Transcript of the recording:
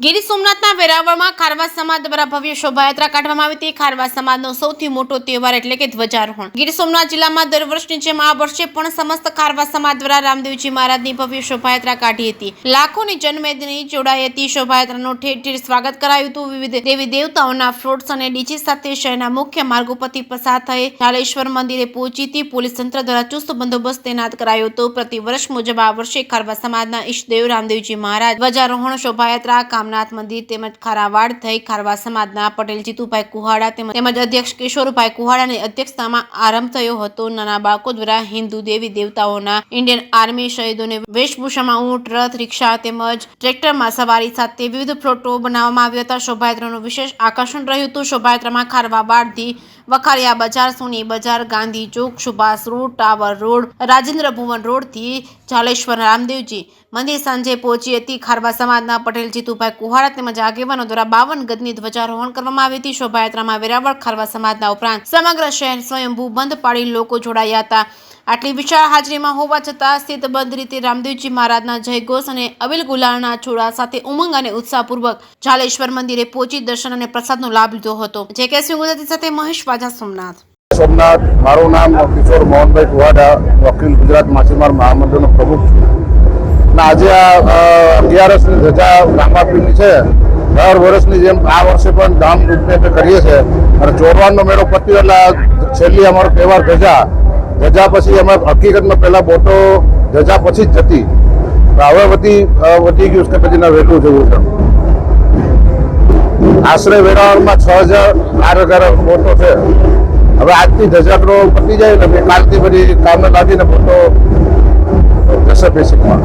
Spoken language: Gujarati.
ગીર સોમનાથના વેરાવળમાં ખારવા સમાજ દ્વારા ભવ્ય શોભાયાત્રા કાઢવામાં આવી હતી। ખારવા સમાજનો સૌથી મોટો તહેવાર એટલે કે ધ્વજારોહણ ગીર સોમનાથ જિલ્લામાં દર વર્ષની જેમ આ વર્ષે પણ સમસ્ત ખારવા સમાજ દ્વારા રામદેવજી મહારાજની ભવ્ય શોભાયાત્રા કાઢી હતી। લાખોની જનમેદની જોડાઈ હતી। શોભાયાત્રાનું ઠેર ઠેર સ્વાગત કરાયું હતું। વિવિધ દેવી દેવતાઓના ફ્લોટ્સ અને ડીજે સાથે શહેરના મુખ્ય માર્ગો પરથી પસાર થઈ ઝાલેશ્વર મંદિરે પહોંચી હતી। પોલીસ તંત્ર દ્વારા ચુસ્ત બંદોબસ્ત તૈનાત કરાયો હતો। પ્રતિ વર્ષ મુજબ આ વર્ષે ખારવા સમાજના ઈષ્ટદેવ રામદેવજી મહારાજ ધ્વજારોહણ શોભાયાત્રા કામનાથ મંદિર તેમજ ખારાવાડ થઈ ખારવા સમાજના પટેલ જીતુભાઈ કુહાડા તેમજ અધ્યક્ષ કિશોરભાઈ કુહાડાની અધ્યક્ષતામાં આરંભ થયો હતો। નાના બાળકો દ્વારા હિન્દુ દેવી દેવતાઓના ઇન્ડિયન આર્મી શહીદોને વેશભૂષામાં ઊંટ રથ રિક્ષા તેમજ ટ્રેક્ટરમાં સવારી સાથે વિવિધ ફ્લોટો બનાવવામાં આવ્યા હતા। શોભાયાત્રાનું વિશેષ આકર્ષણ રહ્યું હતું। શોભાયાત્રામાં ખારવાવાડથી વખારિયા બજાર સોની બજાર ગાંધી ચોક Subhash road tower road Rajendra Bhuvan રોડથી ઝાલેશ્વર રામદેવજી મંદિર સાંજે પહોંચી હતી। ખારવા સમાજના પટેલ જીતુભાઈ કુહાડા તેમજ આગેવાનો દ્વારા 52 ગજની ધ્વજારોહણ કરવામાં આવી હતી। શોભાયાત્રામાં વેરાવળ ખારવા સમાજના ઉપરાંત સમગ્ર શહેર સ્વયંભૂ બંધ પાડી લોકો જોડાયા હતા। આટલી વિશાળ હાજરીમાં હોવા છતાં સ્થિતબદ્ધ રીતે રામદેવજી મહારાજના જયઘોષ અને અબીલ ગુલાલના છોડા સાથે ઉમંગ અને ઉત્સાહપૂર્વક ઝાલેશ્વર મંદિરે પહોંચી દર્શન અને પ્રસાદનો લાભ લીધો હતો। જે કેસી ગુજરાતી સાથે મહેશ વાજા સોમનાથ। મારું નામ કિશોર મોહનભાઈ કુહાડા, વકીલ, ગુજરાત માછીમાર મહામંડળનો પ્રમુખ છું। આજે આ 11મી ધજા રામાપીરની છે। દર વર્ષની જેમ આ વર્ષે પણ ધામધૂમથી અમે કરીએ છીએ અને ચોરવાનો મેળો પત્યો એટલે છેલ્લી અમારો તહેવાર ધજા પછી અમે હકીકતમાં પહેલા બોટો ધજા પછી જ જતી, હવે વધી ગયું કે પછી વહેલું જવું છે। આશરે વેરાવળમાં 6000 બોટો છે। હવે આજથી ધજાગરો પતી જાય ને કાલથી બધી કામે લાગીને બોટો જશે બેસિકમાં।